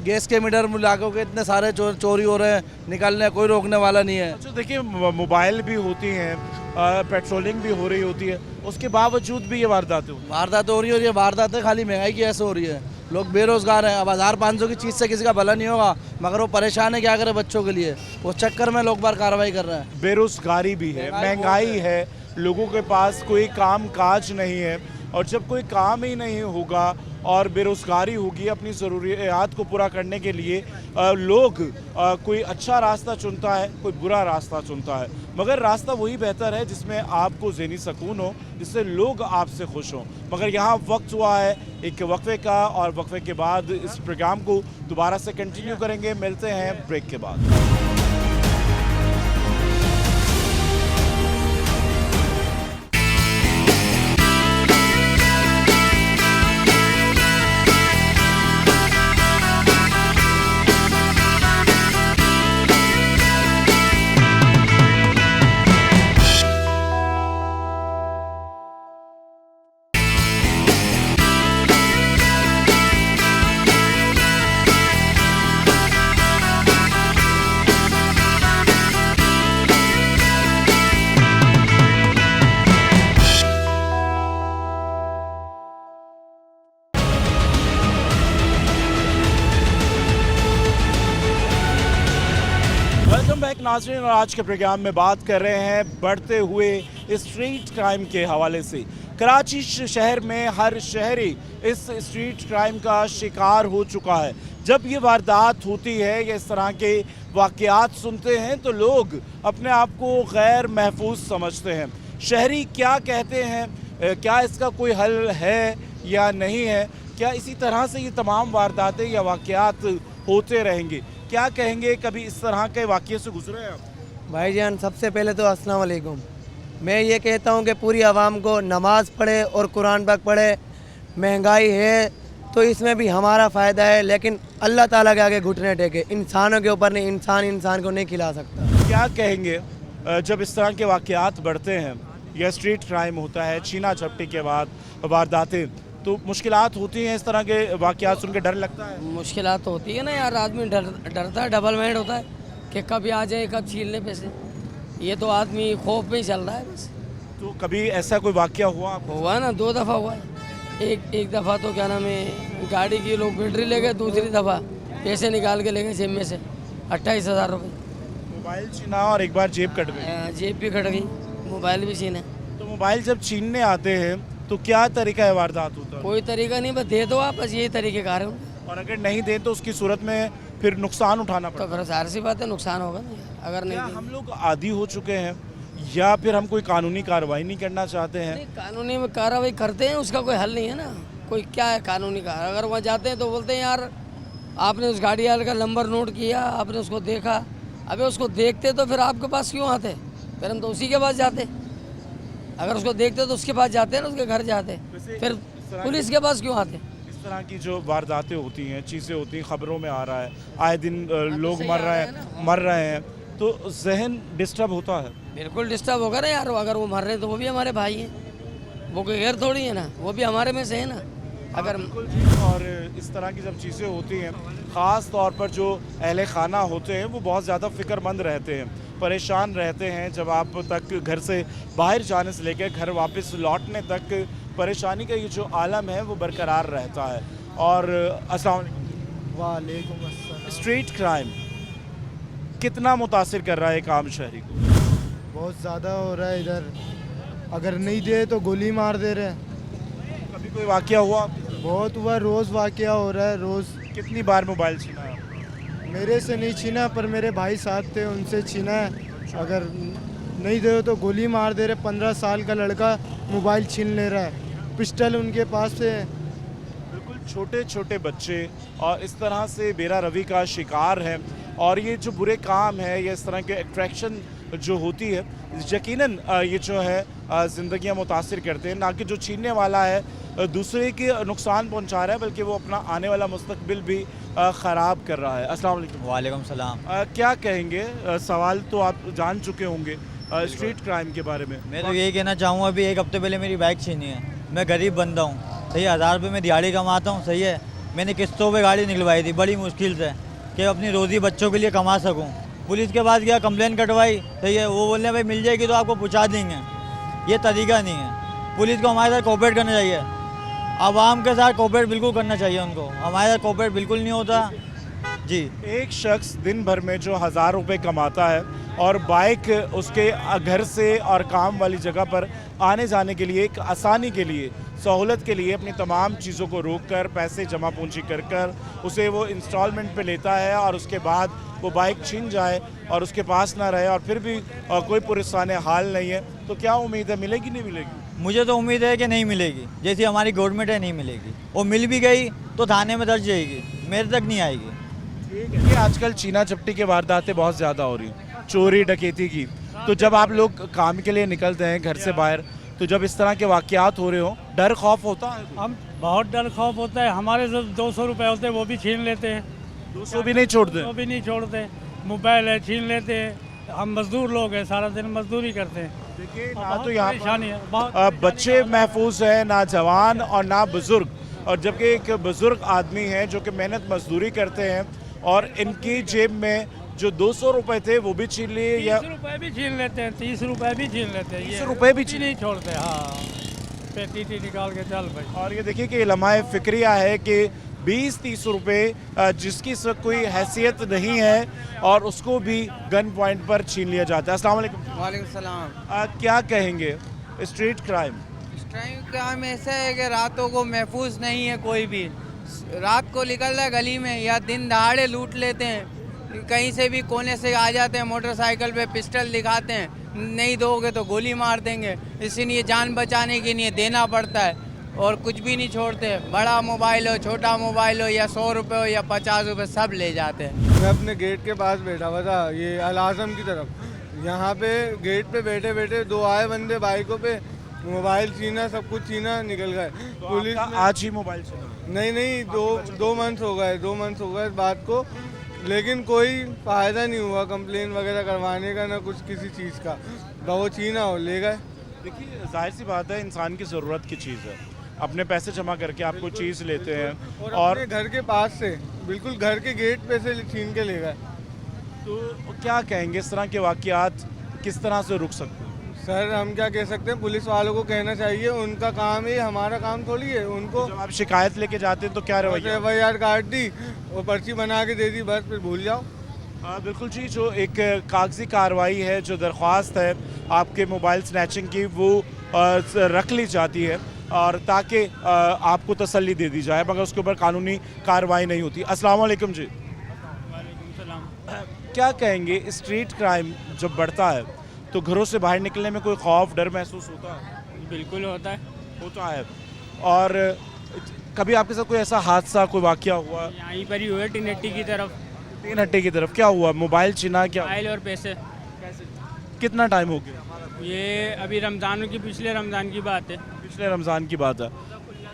गैस के मीटर मिलाकों के इतने सारे चोरी हो रहे हैं, निकालने कोई रोकने वाला नहीं है। अच्छा देखिए, मोबाइल भी होती हैं, पेट्रोलिंग भी हो रही होती है, उसके बावजूद भी ये वारदातें होती हैं। वारदातें हो रही है, वारदातें खाली महंगाई की ऐसे हो रही है। लोग बेरोजगार हैं। अब 1500 की चीज़ से किसी का भला नहीं होगा, मगर वो परेशान है, क्या करे बच्चों के लिए। उस चक्कर में लोग बार कार्रवाई कर रहे हैं। बेरोजगारी भी है, महंगाई है, लोगों के पास कोई काम काज नहीं है। और जब कोई काम ही नहीं होगा और बेरोज़गारी होगी, अपनी ज़रूरियात को पूरा करने के लिए लोग कोई अच्छा रास्ता चुनता है, कोई बुरा रास्ता चुनता है। मगर रास्ता वही बेहतर है जिसमें आपको ज़हनी सुकून हो, जिससे लोग आपसे खुश हों। मगर यहाँ वक्त हुआ है एक वक्फे का, और वक्फे के बाद इस प्रोग्राम को दोबारा से कंटिन्यू करेंगे। मिलते हैं ब्रेक के बाद। वेलकम बैक नाज़रीन, और आज के प्रोग्राम में बात कर रहे हैं बढ़ते हुए स्ट्रीट क्राइम के हवाले से। कराची शहर में हर शहरी इस स्ट्रीट क्राइम का शिकार हो चुका है। जब ये वारदात होती है या इस तरह के वाक़यात सुनते हैं तो लोग अपने आप को गैर महफूज समझते हैं। शहरी क्या कहते हैं, क्या इसका कोई हल है या नहीं है? क्या इसी तरह से ये तमाम वारदातें या वाक़यात होते रहेंगे? क्या कहेंगे, कभी इस तरह के वाक़ये से गुजरे हैं आप? भाईजान, सबसे पहले तो अस्सलाम वालेकुम। मैं ये कहता हूँ कि पूरी आवाम को नमाज़ पढ़े और कुरान पाक पढ़े। महंगाई है तो इसमें भी हमारा फ़ायदा है, लेकिन अल्लाह ताला के आगे घुटने टेके। इंसानों के ऊपर नहीं, इंसान को नहीं खिला सकता। क्या कहेंगे जब इस तरह के वाक़यात बढ़ते हैं या स्ट्रीट क्राइम होता है, छीना झपटी के बाद वारदातें, तो मुश्किलात होती हैं? इस तरह के वाक़यात सुन के डर लगता है? मुश्किलात तो होती है ना यार, आदमी डरता है, डबल माइंड होता है कि कब आ जाए, कब छीन ले पैसे। ये तो आदमी खौफ में ही चल रहा है बस। तो कभी ऐसा कोई वाक़या हुआ? हुआ ना, 2 दफ़ा हुआ है। एक दफ़ा तो क्या नाम है, गाड़ी की लोग बैटरी ले गए, दूसरी दफ़ा पैसे निकाल के ले गए जेब में से 28,000 रुपये। मोबाइल छीना और एक बार जेब कट गई। जेब भी कट गई, मोबाइल भी छीना। तो मोबाइल जब छीनने आते हैं तो क्या तरीका है वारदात होता है? कोई तरीका नहीं, बस दे दो आप, बस यही तरीके कार है। और अगर नहीं दें तो उसकी सूरत में फिर नुकसान उठाना पड़ता है। तो फिर जाहिर सी बात है, नुकसान होगा ना अगर नहीं। हम लोग आदी हो चुके हैं या फिर हम कोई कानूनी कार्रवाई नहीं करना चाहते हैं? नहीं, कानूनी में कार्रवाई करते हैं, उसका कोई हल नहीं है ना। कोई क्या है कानूनी का, अगर वहाँ जाते हैं तो बोलते हैं यार आपने उस गाड़ी वाले का नंबर नोट किया, आपने उसको देखा। अबे उसको देखते तो फिर आपके पास क्यों आते? फिर हम तो उसी के पास जाते। अगर उसको देखते तो उसके पास जाते हैं ना, उसके घर जाते, फिर पुलिस के पास क्यों आते? इस तरह की जो वारदातें होती हैं, चीज़ें होती हैं, खबरों में आ रहा है, आए दिन लोग मर रहे हैं, तो जहन डिस्टर्ब होता है। बिल्कुल डिस्टर्ब होगा ना यार। अगर वो मर रहे हैं तो वो भी हमारे भाई हैं, वो कोई गैर थोड़ी है ना, वो भी हमारे में से है ना। अगर और इस तरह की जब चीज़ें होती हैं, ख़ास तौर पर जो अहले खाना होते हैं वो बहुत ज़्यादा फ़िक्रमंद रहते हैं। परेशान रहते हैं जब आप तक घर से बाहर जाने से लेकर घर वापस लौटने तक परेशानी का ये जो आलम है वो बरकरार रहता है। और अस्सलाम वालेकुम अस्सलाम। स्ट्रीट क्राइम कितना मुतासिर कर रहा है एक आम शहरी को? बहुत ज़्यादा हो रहा है इधर, अगर नहीं दे तो गोली मार दे रहे हैं। कभी कोई वाकया हुआ? बहुत हुआ, रोज़ वाकया हो रहा है रोज़। कितनी बार मोबाइल छीना है? मेरे से नहीं छीना पर मेरे भाई साथ थे उनसे छीना है। अगर नहीं दे तो गोली मार दे रहे। 15 साल का लड़का मोबाइल छीन ले रहा है, पिस्टल उनके पास से। बिल्कुल छोटे छोटे बच्चे और इस तरह से बेरा रवि का शिकार हैं। और ये जो बुरे काम है या इस तरह के अट्रैक्शन जो होती है यकीनन ये जो है ज़िंदगियाँ मुतासिर करते हैं। ना कि जो छीनने वाला है दूसरे के नुकसान पहुंचा रहा है बल्कि वो अपना आने वाला मुस्तकबिल भी ख़राब कर रहा है। अस्सलाम वालेकुम। वालेकुम सलाम। क्या कहेंगे? सवाल तो आप जान चुके होंगे स्ट्रीट क्राइम के बारे में। मैं तो यही कहना चाहूँगा, अभी एक हफ्ते पहले मेरी बाइक छीनी है। मैं गरीब बंदा हूँ, सही है, 1000 रुपये में दिहाड़ी कमाता हूँ, सही है। मैंने किस्तों पे गाड़ी निकलवाई थी बड़ी मुश्किल से कि अपनी रोज़ी बच्चों के लिए कमा सकूँ। पुलिस के पास गया, कंप्लेन कटवाई, सही है। वो बोलने भाई मिल जाएगी तो आपको पहुँचा देंगे। ये तरीका नहीं है। पुलिस को हमारे साथ कोऑपरेट करना चाहिए, आवाम के साथ कोऑपरेट बिल्कुल करना चाहिए उनको। हमारे साथ कोऑपरेट बिल्कुल नहीं होता जी। एक शख्स दिन भर में जो 1000 रुपये कमाता है और बाइक उसके घर से और काम वाली जगह पर आने जाने के लिए, एक आसानी के लिए, सहूलत के लिए अपनी तमाम चीज़ों को रोक कर पैसे जमा पूंजी कर कर उसे वो इंस्टॉलमेंट पे लेता है और उसके बाद वो बाइक छीन जाए और उसके पास ना रहे और फिर भी कोई पुरस्ताने हाल नहीं है, तो क्या उम्मीद है मिलेगी नहीं मिलेगी? मुझे तो उम्मीद है कि नहीं मिलेगी। जैसी हमारी गवर्नमेंट है नहीं मिलेगी। वो मिल भी गई तो थाने में दर्ज जाएगी, मेरे तक नहीं आएगी। ठीक है। ये आजकल चीना चपटी के वारदातें बहुत ज़्यादा हो रही हैं, चोरी डकैती की। तो जब आप लोग काम के लिए निकलते हैं घर से बाहर, तो जब इस तरह के वाक़यात हो रहे हो डर खौफ होता है? हम बहुत डर खौफ होता है। हमारे जो 200 रुपये होते हैं वो भी छीन लेते हैं। 200 भी नहीं छोड़ते? वो भी नहीं छोड़ते। मोबाइल है छीन लेते हैं। हम मजदूर लोग हैं, सारा दिन मजदूरी करते हैं। देखिए ना, तो यहाँ परेशानी है। बच्चे महफूज हैं, ना जवान और ना बुजुर्ग। और जबकि एक बुजुर्ग आदमी है जो कि मेहनत मजदूरी करते हैं और इनकी जेब में जो 200 रुपए थे वो भी छीन लिए, या 30 रुपये भी छीन लेते हैं, 30 रुपये भी छीन लेते हैं। 30 रुपये भी नहीं छोड़ते। हाँ, पेटी निकाल के चल भाई। और ये देखिए कि लम्हाए फिक्रिया है कि 20-30 रुपये जिसकी इस वक्त कोई हैसियत नहीं है और उसको भी गन पॉइंट पर छीन लिया जाता है। अस्सलाम वालेकुम। वालेकुम सलाम। क्या कहेंगे स्ट्रीट क्राइम? क्राइम ऐसा है कि रातों को महफूज नहीं है कोई भी। रात को निकल रहा है गली में या दिन दहाड़े लूट लेते हैं, कहीं से भी कोने से आ जाते हैं, मोटरसाइकिल पे पिस्टल दिखाते हैं, नहीं दोगे तो गोली मार देंगे। इसीलिए जान बचाने के लिए देना पड़ता है और कुछ भी नहीं छोड़ते। बड़ा मोबाइल हो, छोटा मोबाइल हो, या 100 रुपये हो या 50 रुपये, सब ले जाते हैं। मैं अपने गेट के पास बैठा हुआ था, ये अल आज़म की तरफ। यहाँ पे गेट पे बैठे बैठे 2 आए बंदे बाइकों पे, मोबाइल छीना, सब कुछ छीना, निकल गए। तो पुलिस आज ही मोबाइल छीना? नहीं, 2 मंथ हो गए, 2 मंथ हो गए इस बात को, लेकिन कोई फ़ायदा नहीं हुआ कंप्लेन वगैरह करवाने का, ना कुछ किसी चीज़ का। वो छीना हो ले गए। देखिए जाहिर सी बात है, इंसान की ज़रूरत की चीज़ है, अपने पैसे जमा करके आप कोई चीज़ लेते हैं और अपने घर के पास से, बिल्कुल घर के गेट पे से छीन के ले गए। तो क्या कहेंगे इस तरह के वाक़यात किस तरह से रुक सकते हैं? सर हम क्या कह सकते हैं, पुलिस वालों को कहना चाहिए, उनका काम है, हमारा काम थोड़ी है। उनको जब आप शिकायत लेके जाते हैं तो क्या रवैया? FIR काट दी और पर्ची बना के दे दी, बस फिर भूल जाओ। बिल्कुल जी, जो एक कागजी कार्रवाई है, जो दरख्वास्त है आपके मोबाइल स्नैचिंग की, वो रख ली जाती है और ताकि आपको तसल्ली दे दी जाए, मगर उसके ऊपर कानूनी कार्रवाई नहीं होती। अस्सलाम वालेकुम जी। वालेकुम सलाम। क्या कहेंगे स्ट्रीट क्राइम जब बढ़ता है तो घरों से बाहर निकलने में कोई खौफ डर महसूस होता है? बिल्कुल होता है। और कभी आपके साथ कोई ऐसा हादसा, कोई वाकया हुआ? यहीं पर ही हुआ, टिनहट्टी की तरफ। टिनहट्टी की तरफ क्या हुआ? मोबाइल छीना? क्या मोबाइल और पैसे। कितना टाइम हो गया? ये अभी रमज़ान की, पिछले रमज़ान की बात है। पिछले रमज़ान की बात है,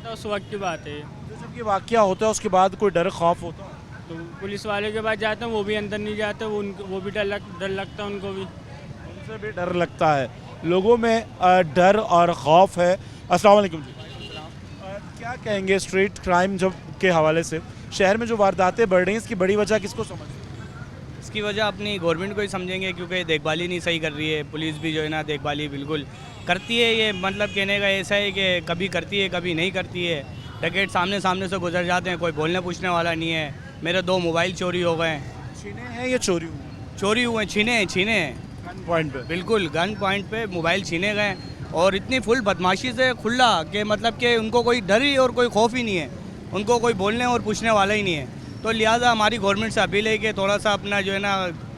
तो उस वक्त की बात है। तो जब ये वाकया होता है उसके बाद कोई डर खौफ होता है? तो पुलिस वाले के पास जाते हैं, वो भी अंदर नहीं जाते, वो भी डर लगता है उनको भी। उनसे भी डर लगता है, लोगों में डर और खौफ है। अस्सलाम वालेकुम जी। क्या कहेंगे स्ट्रीट क्राइम जब के हवाले से शहर में जो वारदातें बढ़ रही हैं, इसकी बड़ी वजह किसको समझते हैं? इसकी वजह अपनी गवर्नमेंट को ही समझेंगे, क्योंकि देखभाल ही नहीं सही कर रही है। पुलिस भी जो है ना देखभाल ही बिल्कुल करती है। ये मतलब कहने का ऐसा है कि कभी करती है कभी नहीं करती है। डकैत सामने सामने से गुजर जाते हैं, कोई बोलने पूछने वाला नहीं है। मेरे 2 मोबाइल चोरी हो गए। छीने हैं या चोरी हुए? चोरी हुए, छीने हैं गन पॉइंट पे? बिल्कुल गन पॉइंट पे मोबाइल छीने गए, और इतनी फुल बदमाशी से खुला कि मतलब कि उनको कोई डर ही और कोई खौफ ही नहीं है, उनको कोई बोलने और पूछने वाला ही नहीं है। तो लिहाजा हमारी गवर्नमेंट से अपील है कि थोड़ा सा अपना जो है ना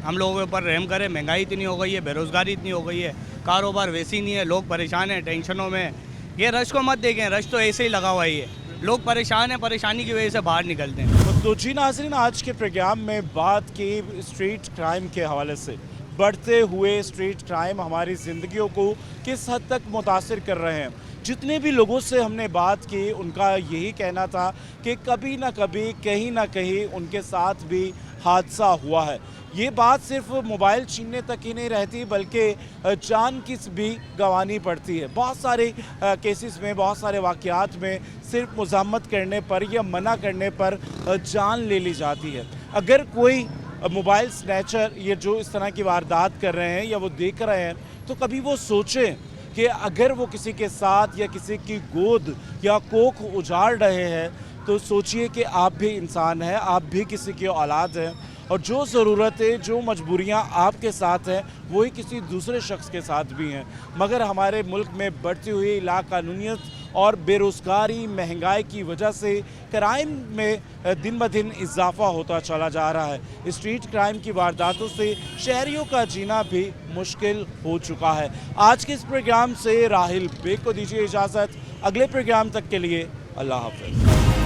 हम लोगों के ऊपर रहम करें। महंगाई इतनी हो गई है, बेरोज़गारी इतनी हो गई है, कारोबार वैसी नहीं है, लोग परेशान हैं, टेंशनों में। ये रश को मत देखें, रश तो ऐसे ही लगा हुआ ही है, लोग परेशान हैं, परेशानी की वजह से बाहर निकलते हैं। तो जी नाज़रीन, आज के प्रोग्राम में बात की स्ट्रीट क्राइम के हवाले से। बढ़ते हुए स्ट्रीट क्राइम हमारी ज़िंदगियों को किस हद तक मुतासिर कर रहे हैं। जितने भी लोगों से हमने बात की उनका यही कहना था कि कभी ना कभी कहीं ना कहीं उनके साथ भी हादसा हुआ है। ये बात सिर्फ मोबाइल छीनने तक ही नहीं रहती, बल्कि जान की भी गंवानी पड़ती है। बहुत सारे केसेस में, बहुत सारे वाक़यात में सिर्फ मुज़ाहमत करने पर या मना करने पर जान ले ली जाती है। अगर कोई मोबाइल स्नैचर ये जो इस तरह की वारदात कर रहे हैं या वो देख रहे हैं, तो कभी वो सोचें कि अगर वो किसी के साथ या किसी की गोद या कोख उजाड़ रहे हैं, तो सोचिए कि आप भी इंसान हैं, आप भी किसी की औलाद हैं, और जो ज़रूरतें, जो मजबूरियां आपके साथ हैं, वही किसी दूसरे शख्स के साथ भी हैं। मगर हमारे मुल्क में बढ़ती हुई लाकानूनियत और बेरोज़गारी, महंगाई की वजह से क्राइम में दिन ब दिन इजाफा होता चला जा रहा है। स्ट्रीट क्राइम की वारदातों से शहरियों का जीना भी मुश्किल हो चुका है। आज के इस प्रोग्राम से राहिल बेग को दीजिए इजाज़त। अगले प्रोग्राम तक के लिए अल्लाह हाफ़िज़।